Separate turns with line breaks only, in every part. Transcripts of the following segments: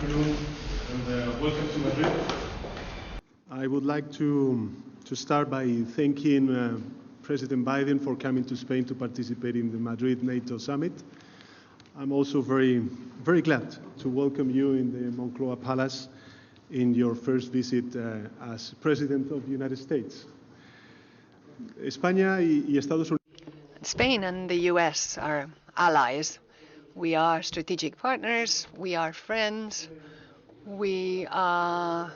afternoon, and welcome to Madrid. I would like to start by thanking President Biden for coming to Spain to participate in the Madrid NATO summit. I'm also very glad to welcome you in the Moncloa Palace in your first visit as President of the United States. España y Estados Unidos.
Spain and the US are allies. We are strategic partners. We are friends. We are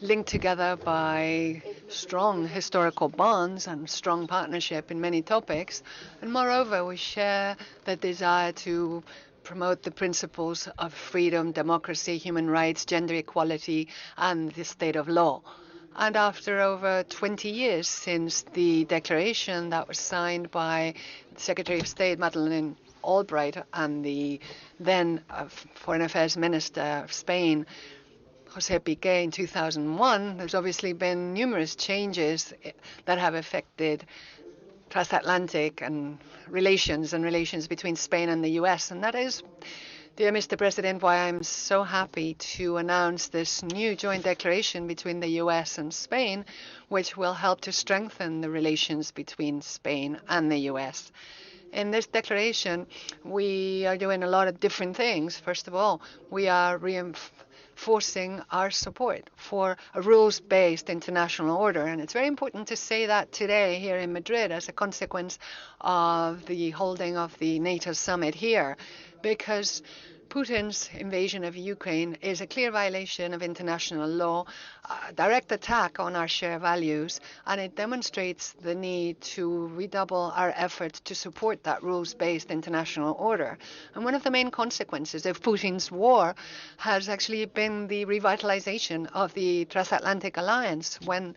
linked together by strong historical bonds and strong partnership in many topics. And moreover, we share the desire to promote the principles of freedom, democracy, human rights, gender equality, and the state of law. And after over 20 years since the declaration that was signed by Secretary of State Madeleine Albright and the then Foreign Affairs Minister of Spain, José Piqué, in 2001, there's obviously been numerous changes that have affected transatlantic and relations between Spain and the US. And that is, dear Mr. President, why I'm so happy to announce this new joint declaration between the US and Spain, which will help to strengthen the relations between Spain and the US. In this declaration, we are doing a lot of different things. First of all, we are reinforcing our support for a rules-based international order. And it's very important to say that today here in Madrid as a consequence of the holding of the NATO summit here, because Putin's invasion of Ukraine is a clear violation of international law, a direct attack on our shared values, and it demonstrates the need to redouble our efforts to support that rules-based international order. And one of the main consequences of Putin's war has actually been the revitalization of the transatlantic alliance. When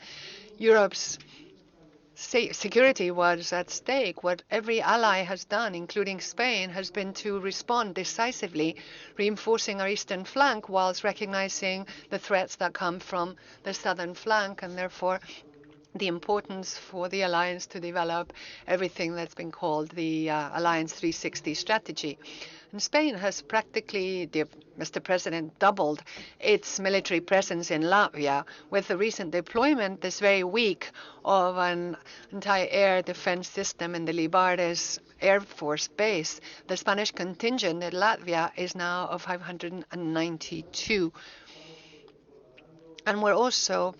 Europe's security was at stake, what every ally has done, including Spain, has been to respond decisively, reinforcing our eastern flank whilst recognizing the threats that come from the southern flank, and therefore the importance for the alliance to develop everything that's been called the Alliance 360 strategy. And Spain has practically, Mr. President, doubled its military presence in Latvia with the recent deployment this very week of an anti-air defense system in the Libardes Air Force Base. The Spanish contingent in Latvia is now of 592. And we're also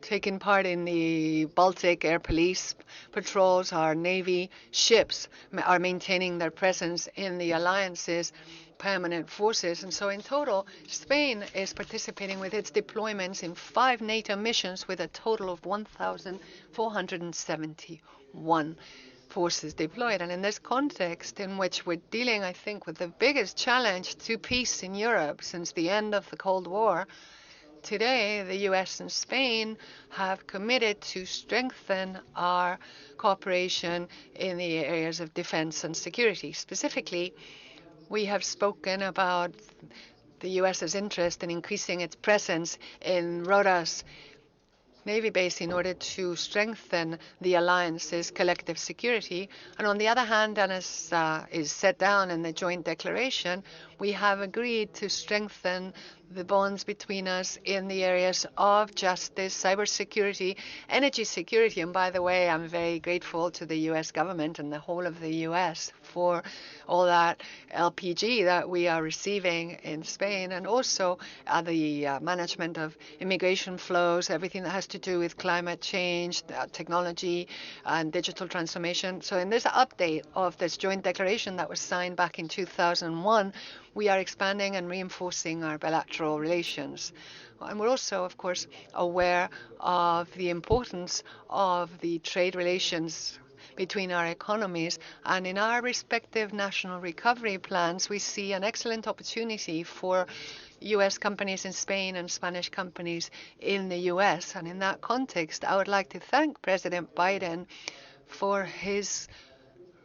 taking part in the Baltic Air Police patrols. Our Navy ships are maintaining their presence in the alliance's permanent forces. And so in total, Spain is participating with its deployments in 5 NATO missions with a total of 1,471 forces deployed. And in this context, in which we're dealing, I think, with the biggest challenge to peace in Europe since the end of the Cold War, today, the US and Spain have committed to strengthen our cooperation in the areas of defense and security. Specifically, we have spoken about the US's interest in increasing its presence in Rodas Navy base in order to strengthen the alliance's collective security. And on the other hand, and as is set down in the joint declaration, we have agreed to strengthen the bonds between us in the areas of justice, cybersecurity, energy security. And by the way, I'm very grateful to the US government and the whole of the US for all that LPG that we are receiving in Spain, and also the management of immigration flows, everything that has to do with climate change, technology, and digital transformation. So in this update of this joint declaration that was signed back in 2001, we are expanding and reinforcing our bilateral relations. And we're also, of course, aware of the importance of the trade relations between our economies. And in our respective national recovery plans, we see an excellent opportunity for U.S. companies in Spain and Spanish companies in the U.S. And in that context, I would like to thank President Biden for his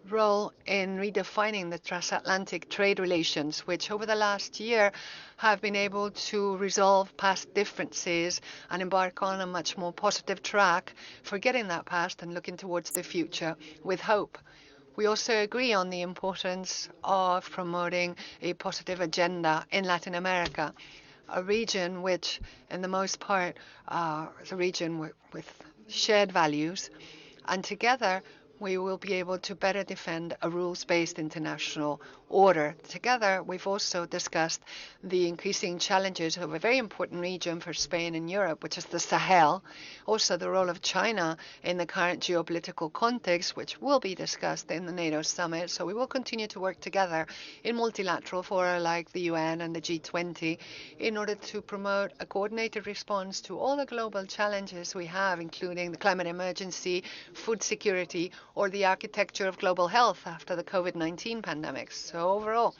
role in redefining the transatlantic trade relations, which over the last year have been able to resolve past differences and embark on a much more positive track, forgetting that past and looking towards the future with hope. We also agree on the importance of promoting a positive agenda in Latin America. a region which, in the most part, is a region with shared values, and together we will be able to better defend a rules-based international order. Together, we've also discussed the increasing challenges of a very important region for Spain and Europe, which is the Sahel. Also, the role of China in the current geopolitical context, which will be discussed in the NATO summit. So we will continue to work together in multilateral fora like the UN and the G20 in order to promote a coordinated response to all the global challenges we have, including the climate emergency, food security, or the architecture of global health after the COVID-19 pandemic. So overall,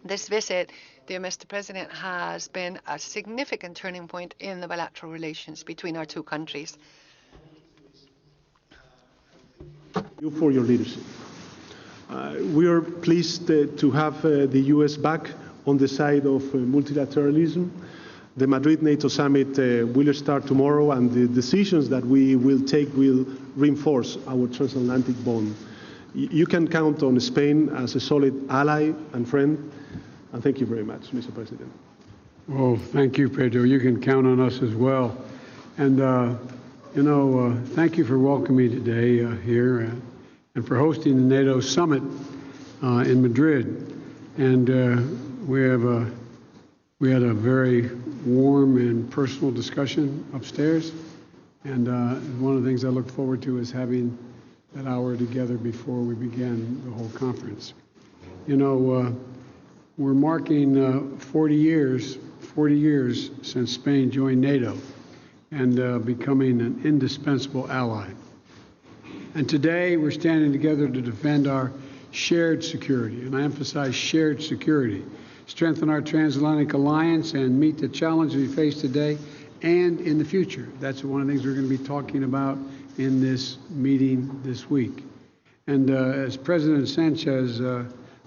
this visit, dear Mr. President, has been a significant turning point in the bilateral relations between our two countries.
Thank you for your leadership. We are pleased to have the U.S. back on the side of multilateralism. The Madrid NATO summit will start tomorrow, and the decisions that we will take will reinforce our transatlantic bond. You can count on Spain as a solid ally and friend, and thank you very much, Mr. President.
Well, thank you, Pedro. You can count on us as well. And, thank you for welcoming me today here and for hosting the NATO summit in Madrid. And we had a very warm and personal discussion upstairs. And one of the things I look forward to is having that hour together before we begin the whole conference. We're marking 40 years since Spain joined NATO and becoming an indispensable ally. And today we're standing together to defend our shared security, and I emphasize shared security, strengthen our transatlantic alliance and meet the challenges we face today and in the future. That's one of the things we're going to be talking about in this meeting this week. And as President Sánchez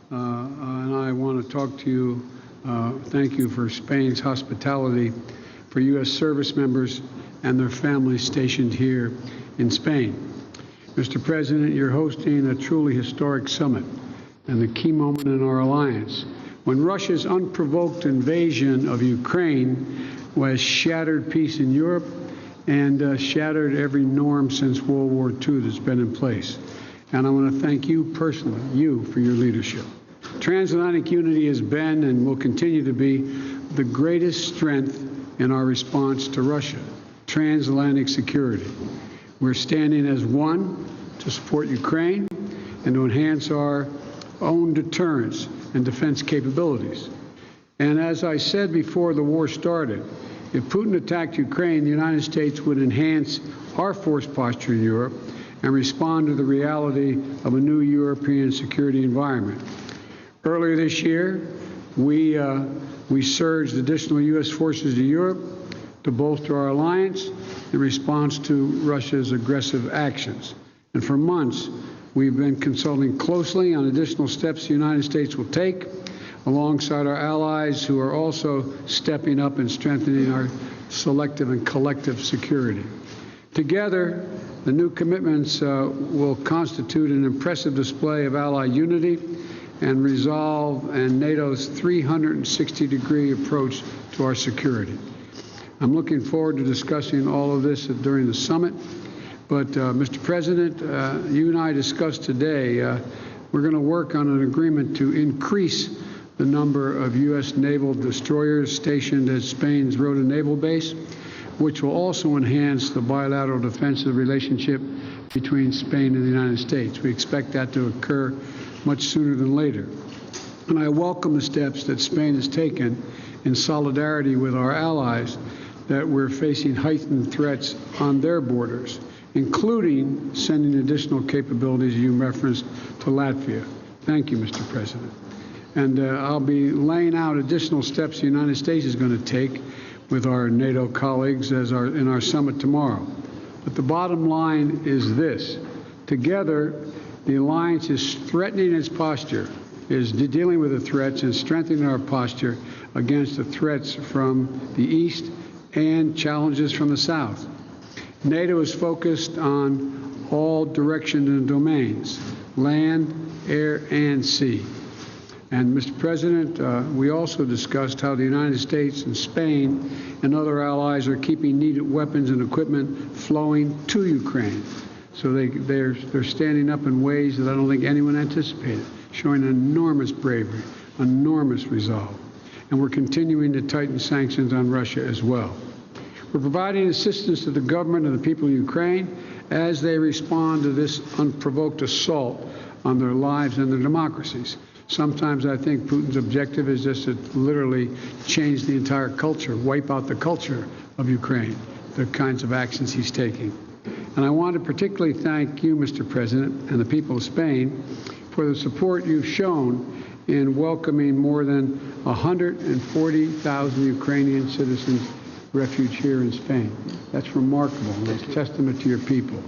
and I want to talk to you, thank you for Spain's hospitality for U.S. service members and their families stationed here in Spain. Mr. President, you're hosting a truly historic summit and the key moment in our alliance when Russia's unprovoked invasion of Ukraine has shattered peace in Europe and shattered every norm since World War II that's been in place. And I want to thank you personally, for your leadership. Transatlantic unity has been and will continue to be the greatest strength in our response to Russia, transatlantic security. We're standing as one to support Ukraine and to enhance our own deterrence and defense capabilities. And as I said before the war started, if Putin attacked Ukraine, the United States would enhance our force posture in Europe and respond to the reality of a new European security environment. Earlier this year, we surged additional U.S. forces to Europe to bolster our alliance in response to Russia's aggressive actions. And for months, we've been consulting closely on additional steps the United States will take alongside our allies who are also stepping up and strengthening our selective and collective security. Together, the new commitments will constitute an impressive display of ally unity and resolve and NATO's 360-degree approach to our security. I'm looking forward to discussing all of this during the summit. But, Mr. President, you and I discussed today, we're going to work on an agreement to increase the number of U.S. naval destroyers stationed at Spain's Rota Naval Base, which will also enhance the bilateral defensive relationship between Spain and the United States. We expect that to occur much sooner than later. And I welcome the steps that Spain has taken in solidarity with our allies that we're facing heightened threats on their borders, including sending additional capabilities you referenced to Latvia. Thank you, Mr. President. And I'll be laying out additional steps the United States is going to take with our NATO colleagues in our summit tomorrow. But the bottom line is this. Together, the alliance is strengthening its posture, is dealing with the threats and strengthening our posture against the threats from the East and challenges from the South. NATO is focused on all directions and domains, land, air, and sea. And, Mr. President, we also discussed how the United States and Spain and other allies are keeping needed weapons and equipment flowing to Ukraine. So they're standing up in ways that I don't think anyone anticipated, showing enormous bravery, enormous resolve. And we're continuing to tighten sanctions on Russia as well. We're providing assistance to the government and the people of Ukraine as they respond to this unprovoked assault on their lives and their democracies. Sometimes I think Putin's objective is just to literally change the entire culture, wipe out the culture of Ukraine, the kinds of actions he's taking. And I want to particularly thank you, Mr. President, and the people of Spain for the support you've shown in welcoming more than 140,000 Ukrainian citizens refuge here in Spain. That's remarkable, and it's a testament to your people.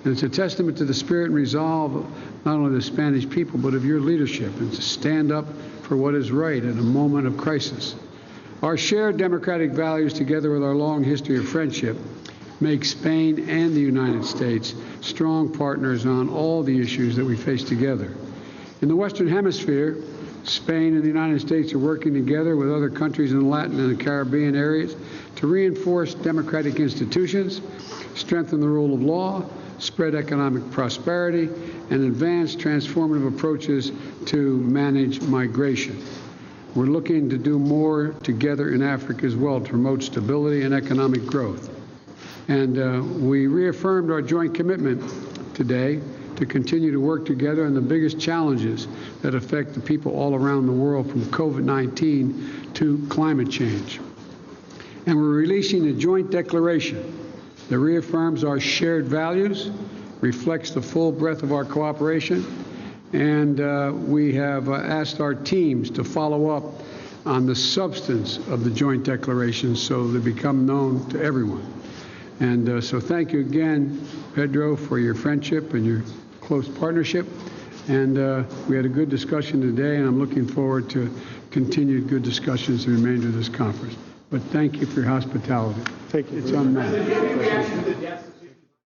And it's a testament to the spirit and resolve not only of the Spanish people, but of your leadership, and to stand up for what is right in a moment of crisis. Our shared democratic values, together with our long history of friendship, make Spain and the United States strong partners on all the issues that we face together. In the Western Hemisphere, Spain and the United States are working together with other countries in Latin and the Caribbean areas to reinforce democratic institutions, strengthen the rule of law, spread economic prosperity, and advance transformative approaches to manage migration. We're looking to do more together in Africa as well to promote stability and economic growth. And we reaffirmed our joint commitment today to continue to work together on the biggest challenges that affect the people all around the world, from COVID-19 to climate change. And we're releasing a joint declaration that reaffirms our shared values, reflects the full breadth of our cooperation, and we have asked our teams to follow up on the substance of the joint declaration so they become known to everyone. And so thank you again, Pedro, for your friendship and your close partnership. And we had a good discussion today, and I'm looking forward to continued good discussions the remainder of this conference. But thank you for your hospitality.
Thank you.
It's unmatched.